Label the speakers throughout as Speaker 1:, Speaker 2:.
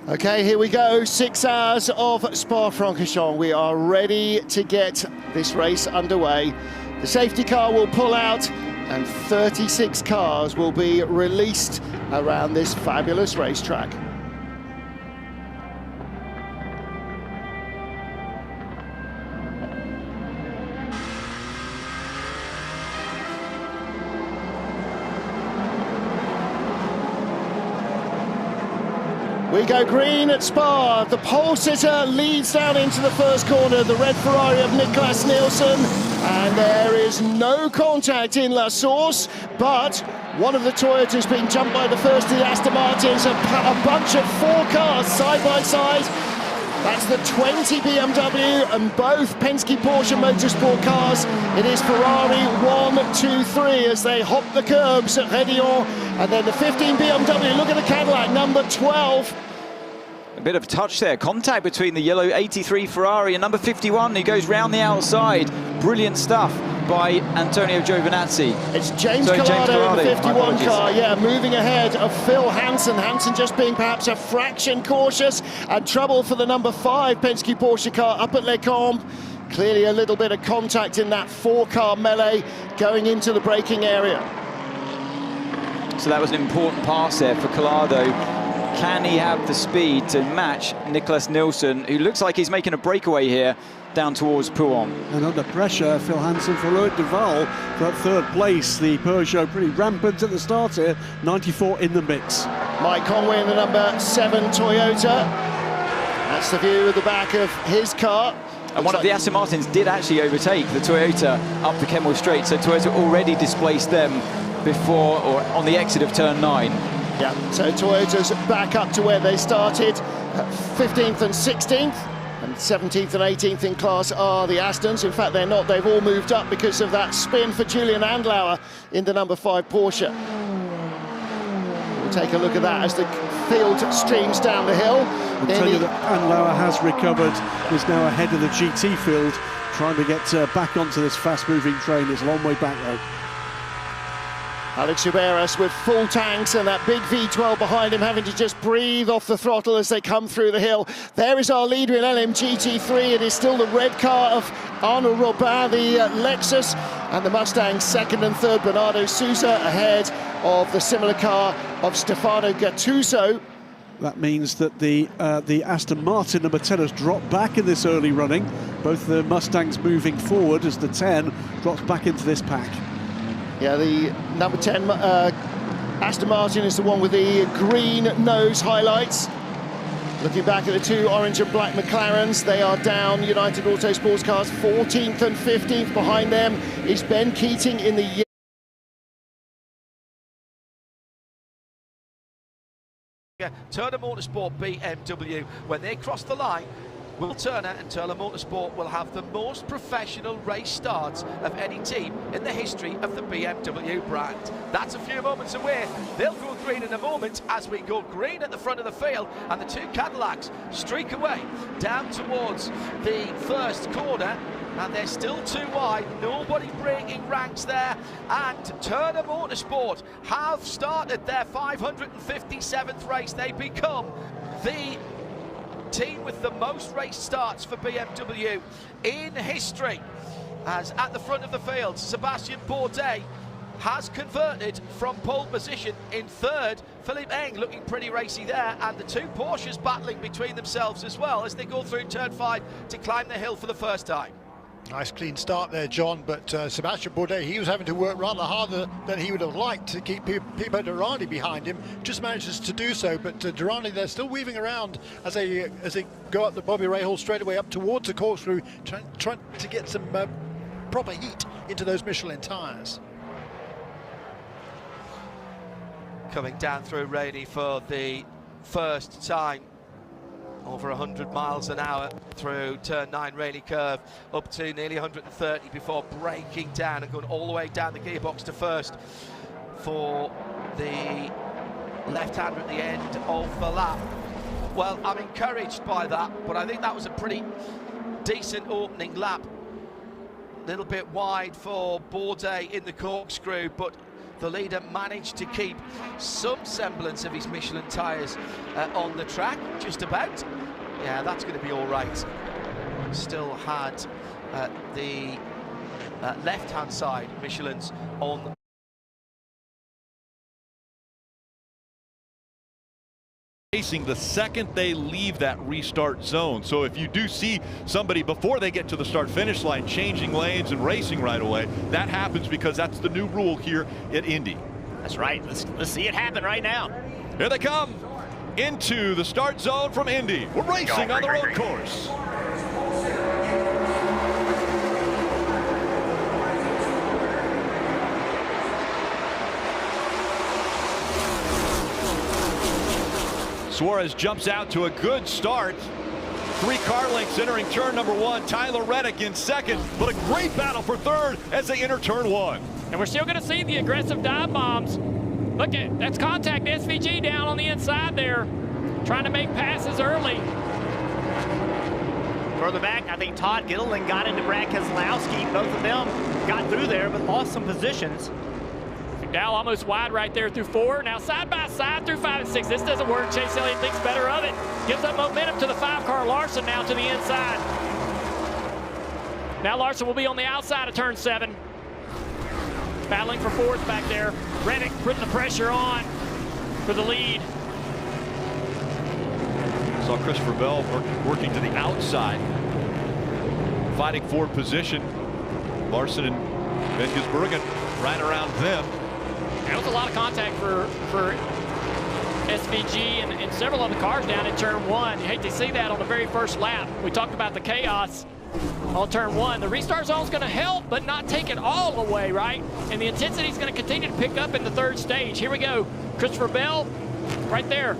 Speaker 1: Okay, here we go. 6 hours of Spa-Francorchamps. We are ready to get this race underway. The safety car will pull out and 36 cars will be released around this fabulous racetrack. We go green at Spa. The pole sitter leads down into the first corner, the red Ferrari of Niklas Nielsen. And there is no contact in La Source, but one of the Toyotas being jumped by the first of the Aston Martins. A bunch of 4 cars side by side. That's the 20 BMW and both Penske Porsche Motorsport cars. It is Ferrari 1, 2, 3 as they hop the curbs at Rédillon. And then the 15 BMW, look at the Cadillac, number 12.
Speaker 2: A bit of touch there, contact between the yellow 83 Ferrari and number 51 who goes round the outside. Brilliant stuff by Antonio Giovinazzi.
Speaker 1: It's James Collado in the 51 car, yeah, moving ahead of Phil Hansen. Hansen just being perhaps a fraction cautious, and trouble for the number 5 Penske Porsche car up at Les Combes. Clearly a little bit of contact in that 4-car melee going into the braking area.
Speaker 2: So that was an important pass there for Collado. Can he have the speed to match Niklas Nielsen, who looks like he's making a breakaway here down towards Pouhon?
Speaker 3: And under pressure, Phil Hansen for Loic Duval for that 3rd place. The Peugeot pretty rampant at the start here, 94 in the mix.
Speaker 1: Mike Conway in the number 7 Toyota. That's the view of the back of his car.
Speaker 2: And one of the Aston Martins did actually overtake the Toyota up the Kenmore Straight, so Toyota already displaced them before or on the exit of turn 9.
Speaker 1: Yeah, so Toyota's back up to where they started, 15th and 16th, and 17th and 18th in class are the Astons. In fact, they're not, they've all moved up because of that spin for Julian Andlauer in the number 5 Porsche. We'll take a look at that as the field streams down the hill.
Speaker 3: I'll tell you that Andlauer has recovered, is now ahead of the GT field, trying to get back onto this fast-moving train. It's a long way back, though.
Speaker 1: Alex Riberas with full tanks and that big V12 behind him, having to just breathe off the throttle as they come through the hill. There is our leader in LMGT3. It is still the red car of Arnaud Robin, the Lexus, and the Mustang 2nd and 3rd. Bernardo Souza ahead of the similar car of Stefano Gattuso.
Speaker 3: That means that the Aston Martin number 10 has dropped back in this early running. Both the Mustangs moving forward as the 10 drops back into this pack.
Speaker 1: Yeah, the number 10 Aston Martin is the one with the green nose highlights. Looking back at the 2 orange and black McLarens, they are down. United Auto Sports cars 14th and 15th. Behind them is Ben Keating in the
Speaker 4: Turner Motorsport BMW, when they cross the line, Will Turner and Turner Motorsport will have the most professional race starts of any team in the history of the BMW brand. That's a few moments away. They'll go green in a moment as we go green at the front of the field, and the 2 Cadillacs streak away down towards the first corner, and they're still too wide. Nobody breaking ranks there, and Turner Motorsport have started their 557th race. They become the team with the most race starts for BMW in history, as at the front of the field Sebastian Bourdais has converted from pole position in 3rd. Philippe Eng looking pretty racy there, and the 2 Porsches battling between themselves as well as they go through turn 5 to climb the hill for the first time.
Speaker 5: Nice clean start there, John, but Sebastian Bourdais, he was having to work rather harder than he would have liked to keep Pipo Derani behind him. Just manages to do so, but Derani, they're still weaving around as they go up the Bobby Rahal straightaway up towards the corkscrew, trying to get some proper heat into those Michelin tyres.
Speaker 4: Coming down through Rainey for the first time, over 100 miles an hour through turn 9 Rainey curve, up to nearly 130 before breaking down and going all the way down the gearbox to first for the left-hander at the end of the lap. Well, I'm encouraged by that, but I think that was a pretty decent opening lap. A little bit wide for Bourdais in the corkscrew, but the leader managed to keep some semblance of his Michelin tyres on the track, just about. Yeah, that's going to be all right. Still had the left-hand side Michelin's on.
Speaker 6: Racing the second they leave that restart zone. So if you do see somebody before they get to the start-finish line changing lanes and racing right away, that happens because that's the new rule here at Indy.
Speaker 7: That's right. Let's see it happen right now.
Speaker 6: Here they come into the start zone from Indy. We're racing on the road course. Suarez jumps out to a good start. 3 car lengths entering turn number 1. Tyler Reddick in second, but a great battle for third as they enter turn 1.
Speaker 8: And we're still going to see the aggressive dive bombs. Look at that's contact SVG down on the inside there, trying to make passes early.
Speaker 7: Further back, I think Todd Gittleman got into Brad Keselowski. Both of them got through there, but lost some positions.
Speaker 8: Now almost wide right there through 4. Now side by side through 5 and 6. This doesn't work. Chase Elliott thinks better of it. Gives up momentum to the 5-car Larson now to the inside. Now Larson will be on the outside of turn 7. Battling for 4th back there. Reddick putting the pressure on for the lead.
Speaker 6: Saw Christopher Bell working to the outside, fighting for position. Larson and Van Gisbergen right around them.
Speaker 8: That was a lot of contact for SVG and several of the cars down in turn 1. You hate to see that on the very first lap. We talked about the chaos on turn 1. The restart zone is going to help, but not take it all away, right? And the intensity is going to continue to pick up in the 3rd stage. Here we go. Christopher Bell, right there.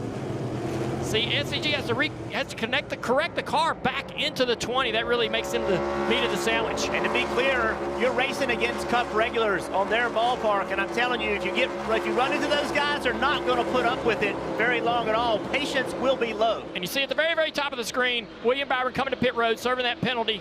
Speaker 8: See, SVG has to correct the car back into the 20. That really makes him the meat of the sandwich.
Speaker 7: And to be clear, you're racing against Cup regulars on their ballpark, and I'm telling you, if you run into those guys, they're not going to put up with it very long at all. Patience will be low.
Speaker 8: And you see at the very, very top of the screen, William Byron coming to pit road, serving that penalty.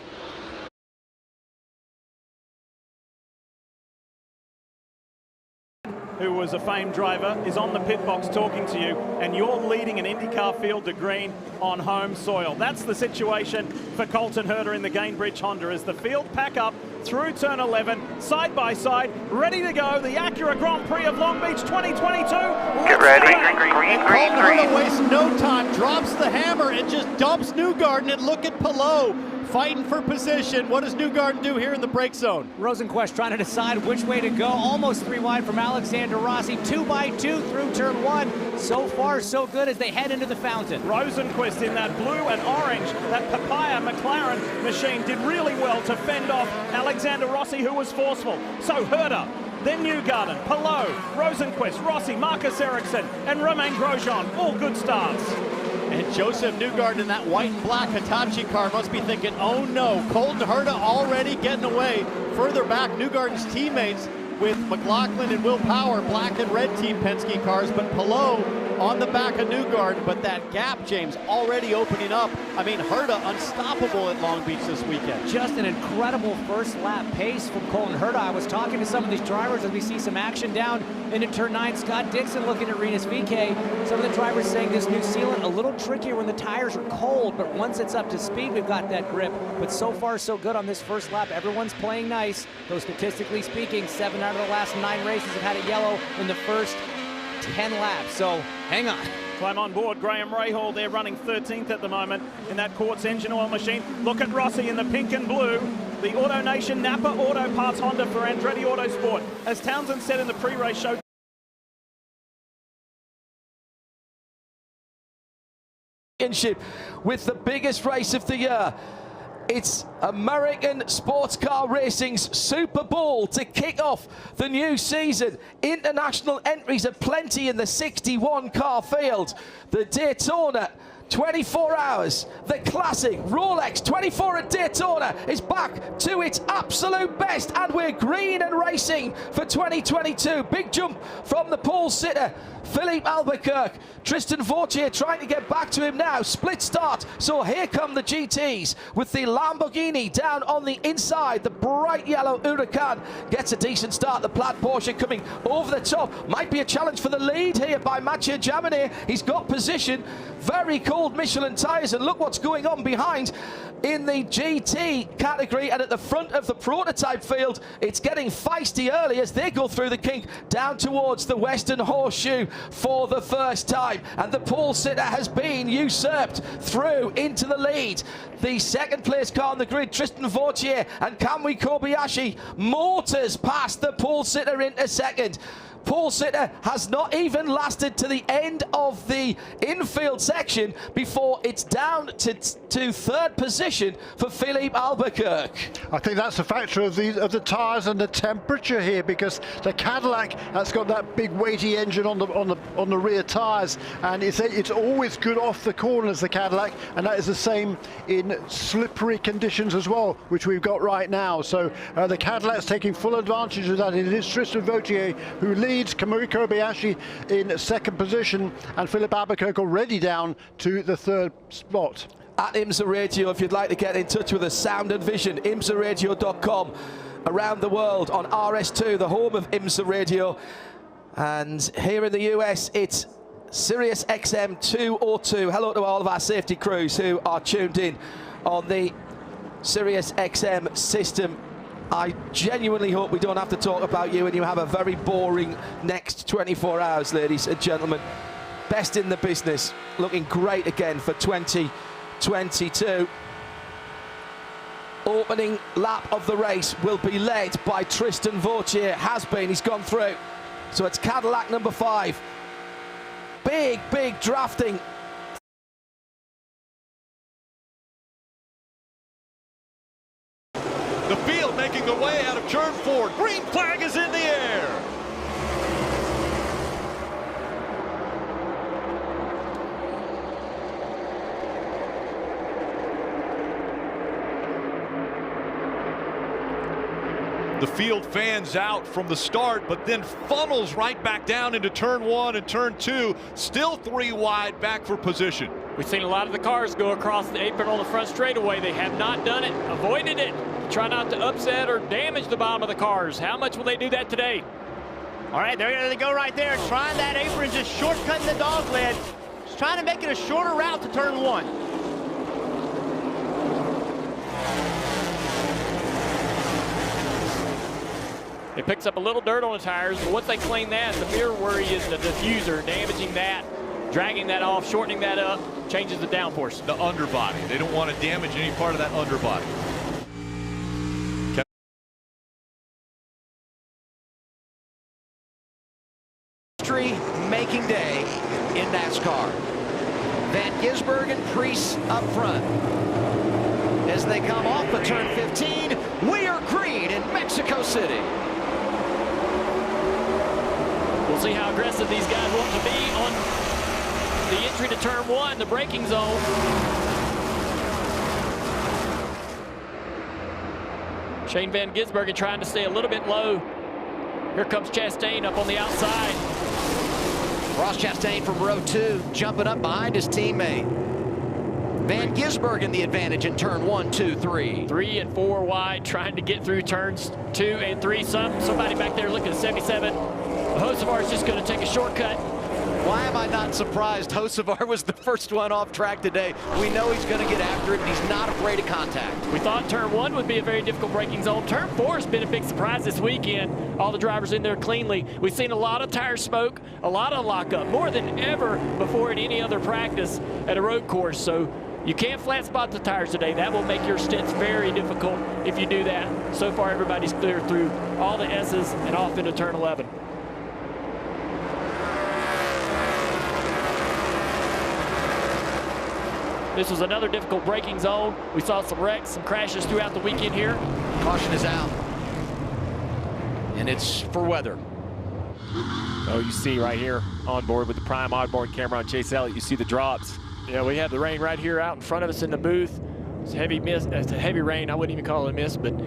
Speaker 9: Who was a famed driver, is on the pit box talking to you, and you're leading an IndyCar field to green on home soil. That's the situation for Colton Herta in the Gainbridge Honda as the field pack up through turn 11, side by side, ready to go. The Acura Grand Prix of Long Beach 2022.
Speaker 10: Get ready.
Speaker 5: And Colton Herta wastes no time, drops the hammer, and just dumps Newgarden. And look at Palou fighting for position. What does Newgarden do here in the brake zone?
Speaker 11: Rosenquist trying to decide which way to go. Almost 3 wide from Alexander Rossi. 2 by 2 through turn 1. So far, so good as they head into the fountain.
Speaker 9: Rosenquist in that blue and orange, that papaya McLaren machine did really well to fend off Alexander Rossi, who was forceful. So Herta, then Newgarden, Palou, Rosenquist, Rossi, Marcus Ericsson, and Romain Grosjean. All good starts.
Speaker 5: And Joseph Newgarden in that white and black Hitachi car must be thinking, oh no, Colton Herta already getting away. Further back, Newgarden's teammates with McLaughlin and Will Power, black and red Team Penske cars, but Palou on the back of Newgarden. But that gap, James, already opening up. I mean, Herta unstoppable at Long Beach this weekend.
Speaker 11: Just an incredible first lap pace from Colton Herta. I was talking to some of these drivers as we see some action down into turn 9. Scott Dixon looking at Rinus VeeKay. Some of the drivers saying this new sealant a little trickier when the tires are cold, but once it's up to speed, we've got that grip. But so far, so good on this first lap. Everyone's playing nice. Though statistically speaking, 7 out of the last 9 races have had a yellow in the first 10 laps. So hang on.
Speaker 9: Climb on board, Graham Rahal. They're running 13th at the moment in that Quartz engine oil machine. Look at Rossi in the pink and blue. The Auto Nation Napa Auto Parts Honda for Andretti Autosport. As Townsend said in the pre-race show,
Speaker 4: with the biggest race of the year. It's American Sports Car Racing's Super Bowl to kick off the new season. International entries are plenty in the 61 car field. The Daytona 24 hours. The classic Rolex 24 at Daytona is back to its absolute best, and we're green and racing for 2022. Big jump from the pole sitter, Philippe Albuquerque. Tristan Vautier trying to get back to him now. Split start. So here come the GTs with the Lamborghini down on the inside. The bright yellow Huracan gets a decent start. The plaid Porsche coming over the top. Might be a challenge for the lead here by Mathieu Jaminet. He's got position. Very cold Michelin tyres, and look what's going on behind in the GT category, and at the front of the prototype field. It's getting feisty early as they go through the kink down towards the Western Horseshoe for the first time, and the pole sitter has been usurped through into the lead. The second place car on the grid, Tristan Vautier and Kamui Kobayashi, motors past the pole sitter into second. Pole sitter has not even lasted to the end of the infield section before it's down to third position for Philippe Albuquerque.
Speaker 5: I think that's a factor of the tyres and the temperature here, because the Cadillac has got that big weighty engine on the rear tyres, and it's always good off the corners, the Cadillac, and that is the same in slippery conditions as well, which we've got right now. So the Cadillac's taking full advantage of that. It is Tristan Vautier who leads, Kamui Kobayashi in second position, and Philippe Albuquerque already down to the third spot.
Speaker 4: At IMSA Radio, if you'd like to get in touch with us, sound and vision, imsaradio.com. Around the world on RS2, the home of IMSA Radio. And here in the US, it's Sirius XM 202. Hello to all of our safety crews who are tuned in on the Sirius XM system. I genuinely hope we don't have to talk about you and you have a very boring next 24 hours, ladies and gentlemen. Best in the business, looking great again for 2022. Opening lap of the race will be led by Tristan Vautier. Has been, he's gone through. So it's Cadillac number 5. Big drafting.
Speaker 6: The field making the way out of turn 4. Green flag is in the air. The field fans out from the start, but then funnels right back down into turn 1 and turn 2. Still 3 wide, back for position.
Speaker 8: We've seen a lot of the cars go across the apron on the front straightaway. They have not done it, avoided it. Try not to upset or damage the bottom of the cars. How much will they do that today?
Speaker 7: All right, there they go right there. Trying that apron, just shortcutting the dog leg. Just trying to make it a shorter route to turn 1.
Speaker 8: It picks up a little dirt on the tires, but once they clean that, the bigger worry is the diffuser, damaging that, dragging that off, shortening that up, changes the downforce.
Speaker 6: The underbody. They don't want to damage any part of that underbody.
Speaker 10: Making day in NASCAR. Van Gisbergen and Preece up front. As they come off of turn 15, we are green in Mexico City.
Speaker 8: We'll see how aggressive these guys want to be on the entry to turn 1, the braking zone. Shane Van Gisbergen trying to stay a little bit low. Here comes Chastain up on the outside.
Speaker 10: Ross Chastain from row 2, jumping up behind his teammate. Van Gisbergen the advantage in turn 1, 2, 3.
Speaker 8: 3 and 4 wide, trying to get through turns 2 and 3. Somebody back there looking at 77. Hocevar is just going to take a shortcut.
Speaker 10: Why am I not surprised? Hocevar was the first one off track today. We know he's going to get after it, and he's not afraid of contact.
Speaker 8: We thought turn 1 would be a very difficult braking zone. Turn 4 has been a big surprise this weekend. All the drivers in there cleanly. We've seen a lot of tire smoke, a lot of lockup, more than ever before in any other practice at a road course. So you can't flat spot the tires today. That will make your stints very difficult if you do that. So far, everybody's clear through all the S's and off into turn 11. This was another difficult braking zone. We saw some wrecks, some crashes throughout the weekend here.
Speaker 10: Caution is out. And it's for weather.
Speaker 8: Oh, you see right here on board with the prime onboard camera on Chase Elliott, you see the drops. Yeah, we have the rain right here out in front of us in the booth. It's heavy mist. It's a heavy rain. I wouldn't even call it a mist, but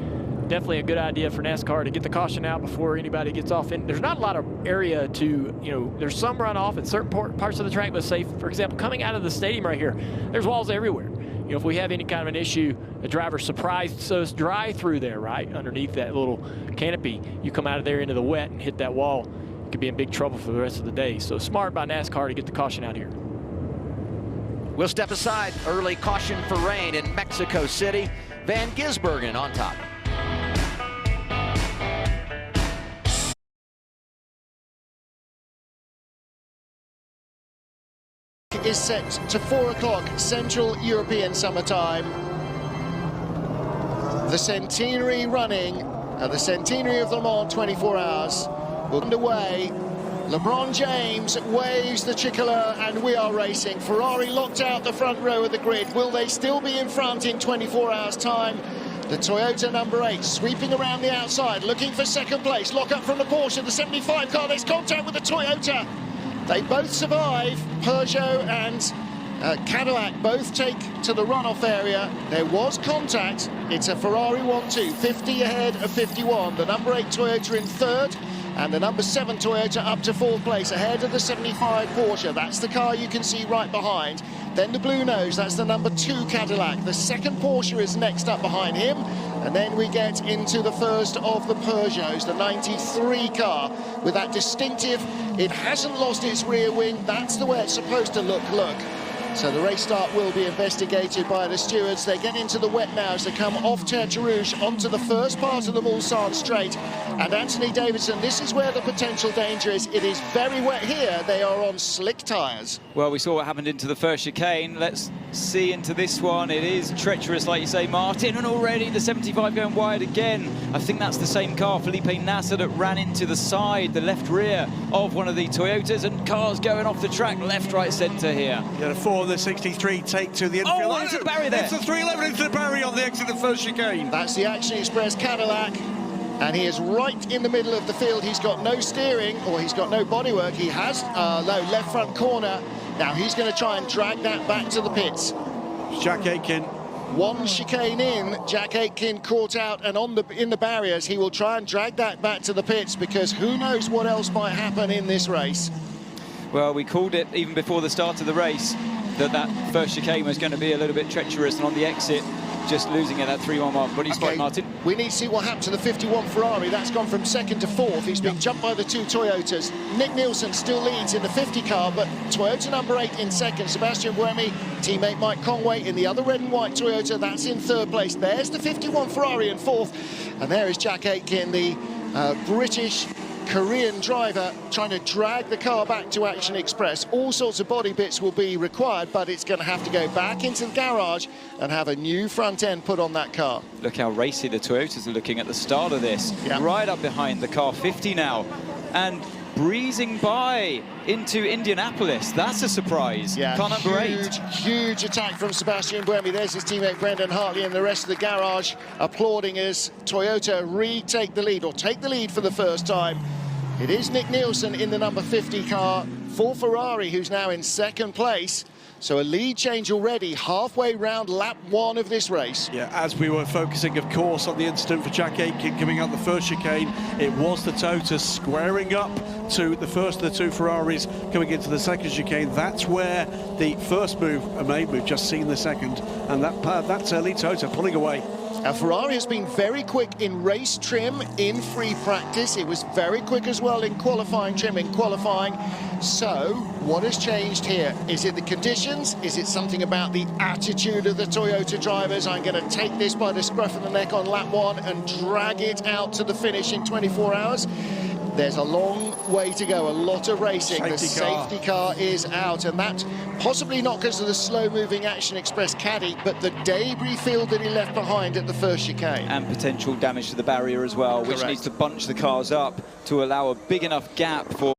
Speaker 8: definitely a good idea for NASCAR to get the caution out before anybody gets off. And there's not a lot of area to, there's some runoff at certain parts of the track, but say, for example, coming out of the stadium right here, there's walls everywhere. If we have any kind of an issue, the driver surprised, so it's dry through there, right? Underneath that little canopy, you come out of there into the wet and hit that wall, you could be in big trouble for the rest of the day. So smart by NASCAR to get the caution out here.
Speaker 10: We'll step aside. Early caution for rain in Mexico City. Van Gisbergen on top.
Speaker 1: Is set to 4 o'clock Central European summertime. The centenary running, the centenary of Le Mans 24 hours will be underway. LeBron James waves the tricolor and we are racing. Ferrari locked out the front row of the grid. Will they still be in front in 24 hours time? The Toyota number 8 sweeping around the outside, looking for second place. Lock up from the Porsche, the 75 car. There's contact with the Toyota. They both survive. Peugeot and Cadillac both take to the runoff area. There was contact. It's a Ferrari 1-2, 50 ahead of 51. The number 8 Toyota in third, and the number 7 Toyota up to fourth place, ahead of the 75 Porsche. That's the car you can see right behind. Then the blue nose, that's the number 2 Cadillac. The second Porsche is next up behind him. And then we get into the first of the Peugeots, the 93 car, with that distinctive, it hasn't lost its rear wing. That's the way it's supposed to look. So the race start will be investigated by the stewards. They get into the wet now as they come off Tertre Rouge onto the first part of the Mulsanne Straight. And Anthony Davidson, this is where the potential danger is. It is very wet here. They are on slick tyres.
Speaker 2: Well, we saw what happened into the first chicane. Let's see into this one. It is treacherous, like you say, Martin, and already the 75 going wide again. I think that's the same car, Felipe Nasser, that ran into the side, the left rear of one of the Toyotas, and cars going off the track, left, right, centre here.
Speaker 3: Yeah, the 4 the 63 take to the infield.
Speaker 2: Oh, into the barrier there.
Speaker 3: It's the 311 into the barrier on the exit of the first chicane.
Speaker 1: That's the Action Express Cadillac. And he is right in the middle of the field. He's got no steering, or he's got no bodywork. He has low left front corner. Now he's going to try and drag that back to the pits.
Speaker 3: Jack Aitken.
Speaker 1: One chicane in, Jack Aitken caught out and in the barriers. He will try and drag that back to the pits, because who knows what else might happen in this race.
Speaker 2: Well, we called it even before the start of the race that first chicane was going to be a little bit treacherous, and on the exit, just losing at that 3-1 mark. What do you spot, Martin?
Speaker 1: We need to see what happened to the 51 Ferrari. That's gone from second to fourth. He's been jumped by the 2 Toyotas. Nick Nielsen still leads in the 50 car, but Toyota number 8 in second. Sebastian Buemi, teammate Mike Conway in the other red and white Toyota. That's in third place. There's the 51 Ferrari in fourth. And there is Jack Aitken, the British Korean driver, trying to drag the car back to Action Express. All sorts of body bits will be required, but it's going to have to go back into the garage and have a new front end put on that car.
Speaker 2: Look how racy the Toyotas are looking at the start of this.
Speaker 1: Yeah.
Speaker 2: Right up behind the car 50 now, and breezing by into Indianapolis. That's a surprise.
Speaker 1: Yeah,
Speaker 2: car number 8.
Speaker 1: Huge attack from Sebastian Buemi. There's his teammate Brendan Hartley and the rest of the garage applauding as Toyota retake the lead, or take the lead for the first time. It is Nick Nielsen in the number 50 car for Ferrari, who's now in second place. So a lead change already halfway round lap 1 of this race.
Speaker 3: Yeah, as we were focusing, of course, on the incident for Jack Aitken coming out the first chicane, it was the Toyota squaring up to the first of the 2 Ferraris coming into the second chicane. That's where the first move made. We've just seen the second, and that's early Toyota pulling away.
Speaker 1: Now, Ferrari has been very quick in race trim, in free practice. It was very quick as well in qualifying trim, in qualifying. So, what has changed here? Is it the conditions? Is it something about the attitude of the Toyota drivers? I'm going to take this by the scruff of the neck on lap 1 and drag it out to the finish in 24 hours. There's a long way to go, a lot of racing. The safety car is out, and that's possibly not because of the slow-moving Action Express Caddy, but the debris field that he left behind at the first chicane.
Speaker 2: And potential damage to the barrier as well, which
Speaker 1: Correct.
Speaker 2: needs to bunch the cars up to allow a big enough gap for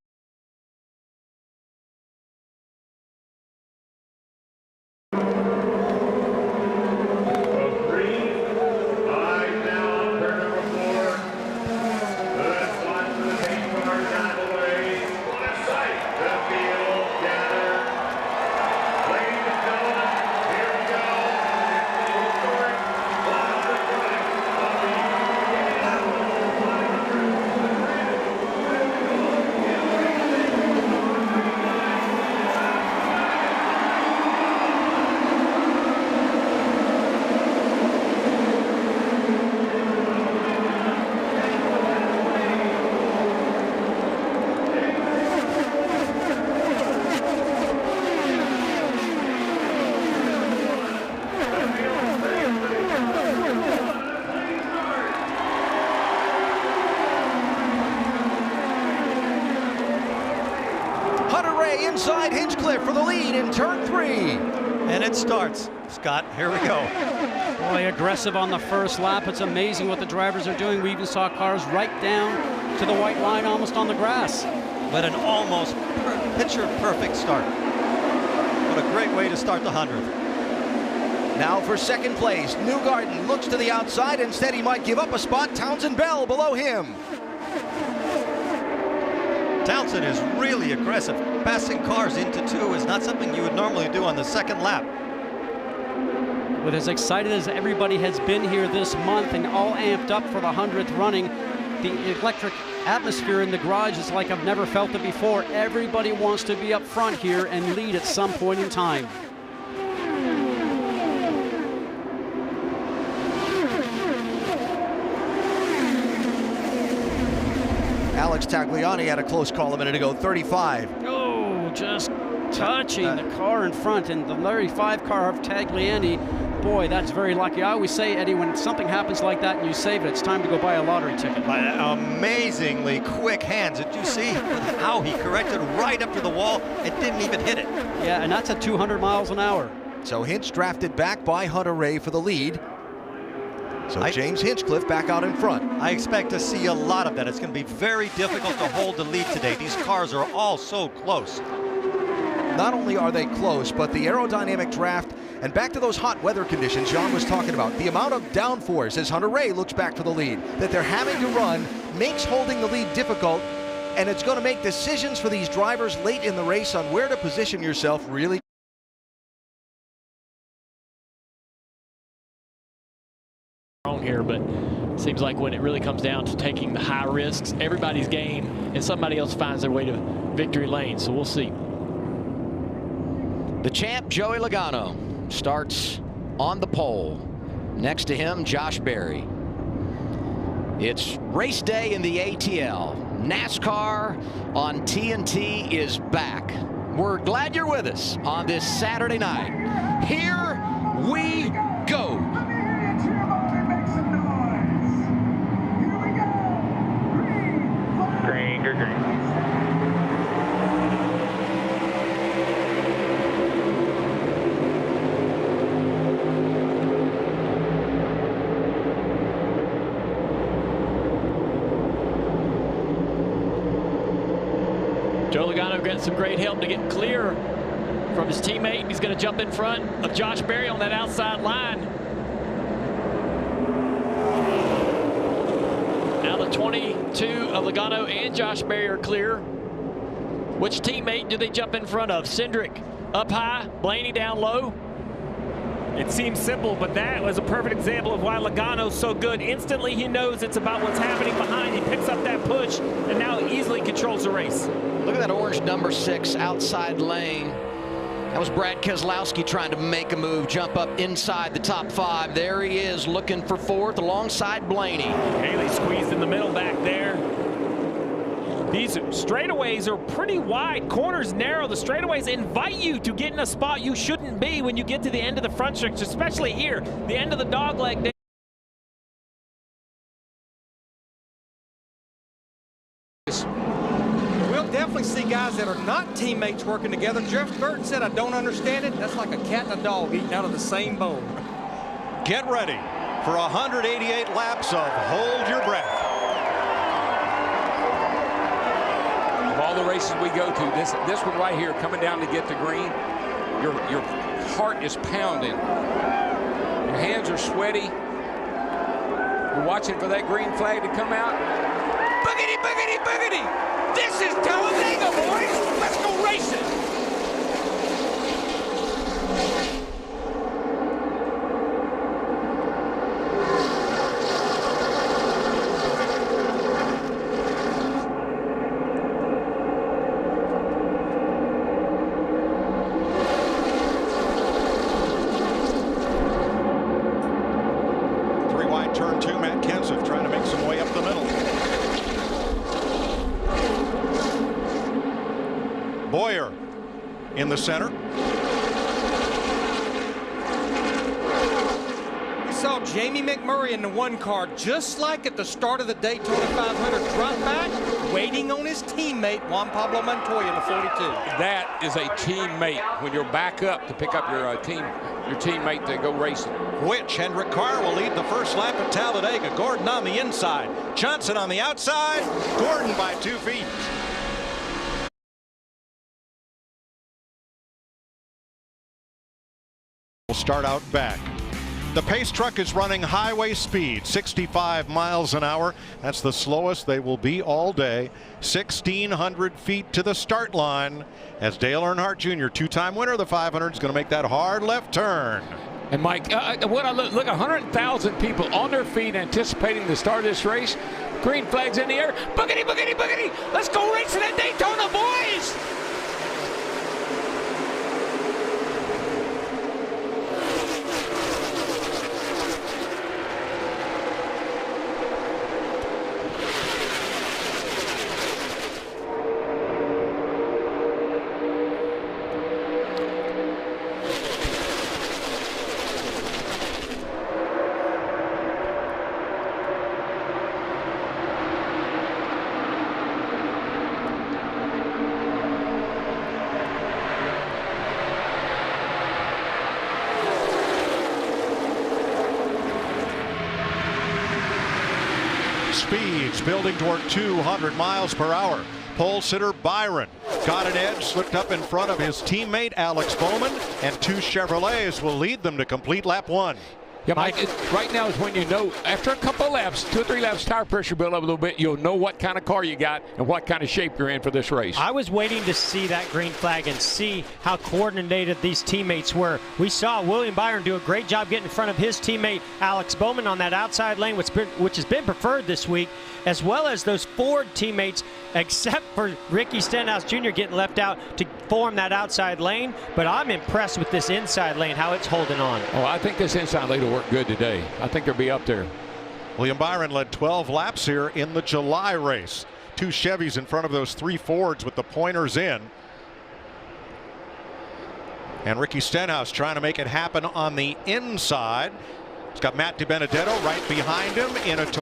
Speaker 12: it starts. Scott, here we go.
Speaker 13: Boy, aggressive on the first lap. It's amazing what the drivers are doing. We even saw cars right down to the white line, almost on the grass.
Speaker 12: But an almost picture-perfect start. What a great way to start the 100th.
Speaker 10: Now for second place, Newgarden looks to the outside. Instead, he might give up a spot. Townsend Bell below him.
Speaker 12: Townsend is really aggressive. Passing cars into 2 is not something you would normally do on the second lap.
Speaker 13: With as excited as everybody has been here this month and all amped up for the 100th running, the electric atmosphere in the garage is like I've never felt it before. Everybody wants to be up front here and lead at some point in time.
Speaker 10: Alex Tagliani had a close call a minute ago, 35.
Speaker 13: Oh, just touching the car in front, and the 35 car of Tagliani. Boy, that's very lucky. I always say, Eddie, when something happens like that and you save it, it's time to go buy a lottery ticket.
Speaker 12: Amazingly quick hands. Did you see how he corrected right up to the wall and didn't even hit it?
Speaker 13: Yeah, and that's at 200 miles an hour.
Speaker 10: So Hinch drafted back by Hunter Ray for the lead. So James Hinchcliffe back out in front.
Speaker 12: I expect to see a lot of that. It's going to be very difficult to hold the lead today. These cars are all so close.
Speaker 10: Not only are they close, but the aerodynamic draft, and back to those hot weather conditions John was talking about, the amount of downforce as Hunter Ray looks back for the lead that they're having to run makes holding the lead difficult, and it's going to make decisions for these drivers late in the race on where to position yourself really
Speaker 8: here, but it seems like when it really comes down to taking the high risks, everybody's game and somebody else finds their way to victory lane, so we'll see.
Speaker 10: The champ, Joey Logano, starts on the pole. Next to him, Josh Berry. It's race day in the ATL. NASCAR on TNT is back. We're glad you're with us on this Saturday night. Here we go.
Speaker 7: Green, green.
Speaker 8: Joe Logano getting some great help to get clear from his teammate. He's going to jump in front of Josh Berry on that outside line. Now the 22 of Logano and Josh Berry are clear. Which teammate do they jump in front of? Cindric up high, Blaney down low.
Speaker 9: It seems simple, but that was a perfect example of why Logano's so good. Instantly, he knows it's about what's happening behind. He picks up that push, and now easily controls the race.
Speaker 10: Look at that orange number 6 outside lane. That was Brad Keselowski trying to make a move, jump up inside the top 5. There he is looking for 4th alongside Blaney.
Speaker 9: Haley squeezed in the middle back there. These straightaways are pretty wide, corners narrow. The straightaways invite you to get in a spot you shouldn't be when you get to the end of the front stretch, especially here, the end of the dogleg.
Speaker 14: We'll definitely see guys that are not teammates working together. Jeff Burton said, I don't understand it. That's like a cat and a dog eating out of the same bowl.
Speaker 15: Get ready for 188 laps of Hold Your Breath.
Speaker 16: Of all the races we go to, this one right here, coming down to get to green, your heart is pounding. Your hands are sweaty. You're watching for that green flag to come out. Boogity, boogity, boogity! This is Talladega, boys! Let's go racing!
Speaker 15: Turn 2, Matt Kenseth trying to make some way up the middle. Boyer in the center.
Speaker 14: We saw Jamie McMurray in the 1 car, just like at the start of the Daytona 500, dropped back, waiting on his teammate, Juan Pablo Montoya in the 42.
Speaker 16: That is a teammate when you're back up to pick up your teammate to go racing.
Speaker 15: Which Hendrick Carr will lead the first lap at Talladega. Gordon on the inside, Johnson on the outside, Gordon by 2 feet. We'll start out back. The pace truck is running highway speed, 65 miles an hour. That's the slowest they will be all day. 1,600 feet to the start line as Dale Earnhardt Jr., 2-time winner of the 500, is going to make that hard left turn.
Speaker 16: And Mike, when I look 100,000 people on their feet anticipating the start of this race. Green flags in the air. Boogity, boogity, boogity. Let's go racing at Daytona, boys.
Speaker 15: Speeds building toward 200 miles per hour. Pole sitter Byron got an edge, slipped up in front of his teammate Alex Bowman, and 2 Chevrolets will lead them to complete lap 1.
Speaker 16: Yeah, Mike, right now is when you know, after a couple of laps, 2 or 3 laps, tire pressure build up a little bit, you'll know what kind of car you got and what kind of shape you're in for this race.
Speaker 11: I was waiting to see that green flag and see how coordinated these teammates were. We saw William Byron do a great job getting in front of his teammate Alex Bowman on that outside lane, which has been preferred this week, as well as those Ford teammates, except for Ricky Stenhouse Jr. getting left out to form that outside lane. But I'm impressed with this inside lane, how it's holding on.
Speaker 16: Oh, I think this inside lane will work good today. I think they'll be up there.
Speaker 15: William Byron led 12 laps here in the July race. 2 Chevys in front of those 3 Fords with the pointers in. And Ricky Stenhouse trying to make it happen on the inside. He's got Matt DiBenedetto right behind him in a